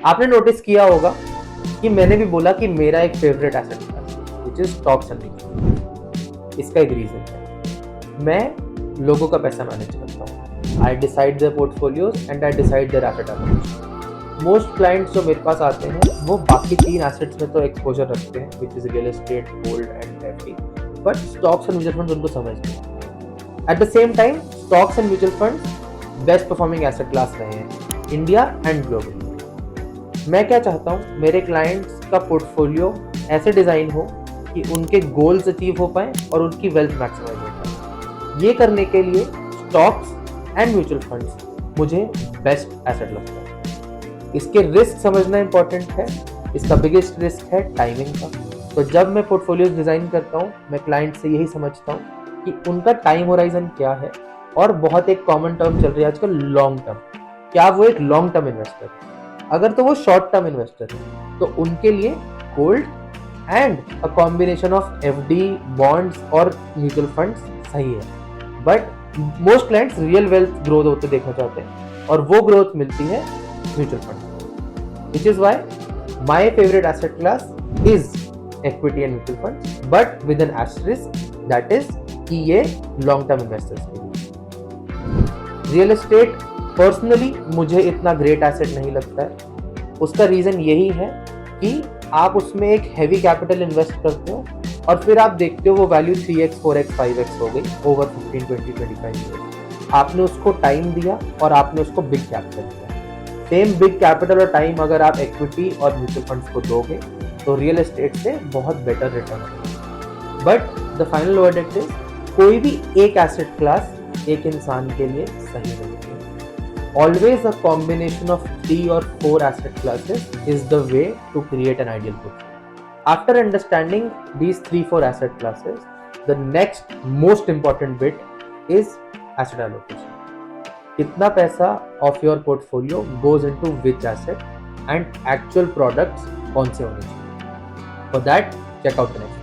आपने नोटिस किया होगा कि मैंने भी बोला कि मेरा एक favourite asset class which is stocks and mutual. इसका एक रीजन है, मैं लोगों का पैसा मैनेज करता हूँ। I decide their portfolios and I decide their asset allocation. Most clients जो मेरे पास आते हैं वो बाकी 3 एसेट्स में तो एक्सपोजर रखते हैं which is real estate, gold and FD, but stocks and mutual funds उनको समझ नहीं। At the same time stocks and mutual funds best performing asset class रहे हैं इंडिया एंड ग्लोबली। मैं क्या चाहता हूँ, मेरे क्लाइंट्स का पोर्टफोलियो ऐसे डिजाइन हो कि उनके गोल्स अचीव हो पाए और उनकी वेल्थ मैक्सिमाइज हो पाए। ये करने के लिए स्टॉक्स एंड म्यूचुअल फंड्स मुझे बेस्ट एसेट लगता है। इसके रिस्क समझना इंपॉर्टेंट है। इसका बिगेस्ट रिस्क है टाइमिंग का। तो जब मैं पोर्टफोलियोज डिजाइन करता हूँ, मैं क्लाइंट से यही समझता हूँ कि उनका टाइम होराइजन क्या है, और बहुत एक कॉमन टर्म चल रही है आजकल, लॉन्ग टर्म। क्या वो एक लॉन्ग टर्म इन्वेस्टर है? अगर तो वो शॉर्ट टर्म इन्वेस्टर है तो उनके लिए gold and a combination of FD, bonds और म्यूचुअल फंड्स सही है। But most clients real wealth growth होते देखना चाहते हैं, और वो ग्रोथ मिलती है mutual fund, which is why my favourite asset class is equity and mutual funds, but with an asterisk, that is कि ये लॉन्ग टर्म इन्वेस्टर्स के लिए। रियल एस्टेट पर्सनली मुझे इतना ग्रेट एसेट नहीं लगता है। उसका रीजन यही है कि आप उसमें एक हैवी कैपिटल इन्वेस्ट करते हो और फिर आप देखते हो वो वैल्यू 3x, 4x, 5x हो गई ओवर 15, 20, 25 ईयर्स। आपने उसको टाइम दिया और आपने उसको बिग कैपिटल दिया। सेम बिग कैपिटल और टाइम अगर आप इक्विटी और म्यूचुअल फंड्स को दोगे तो रियल एस्टेट से बहुत बेटर रिटर्न होगा। But the final verdict is, कोई भी एक एसेट क्लास एक इंसान के लिए सही नहीं है। Always a combination of 3 or 4 asset classes is the way to create an ideal portfolio. After understanding these 3-4 asset classes, the next most important bit is asset allocation. कितना पैसा of your portfolio goes into which asset and actual products कौन से होने चाहिए. For that, check out the next